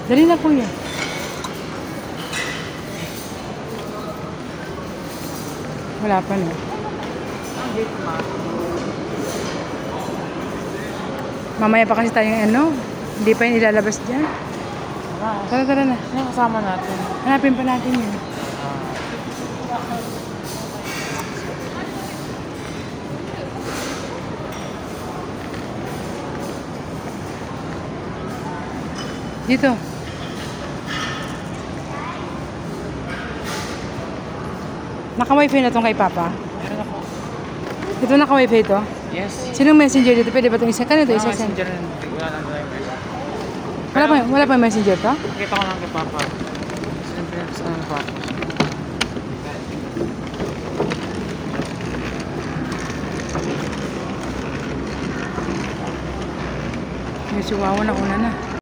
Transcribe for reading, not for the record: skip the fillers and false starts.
Dali na kuya. Wala pa no. Mamaya pa kasi tayong ano. Hindi pa yung ilalabas dyan. Tara na. Yung kasama natin. Hanapin pa natin yun. Dito. Naka-wifi na tong kay Papa? Meron ako. Ito naka-wifi ito? Yes. Sinong messenger dito? Pwede ba itong isa? Kano ito? Isa send? Messenger rin. Wala lang driver. Wala pa yung messenger to? Nakita ko lang kay Papa. Siyempre, saan ang Papa? Yung siwawa na una na.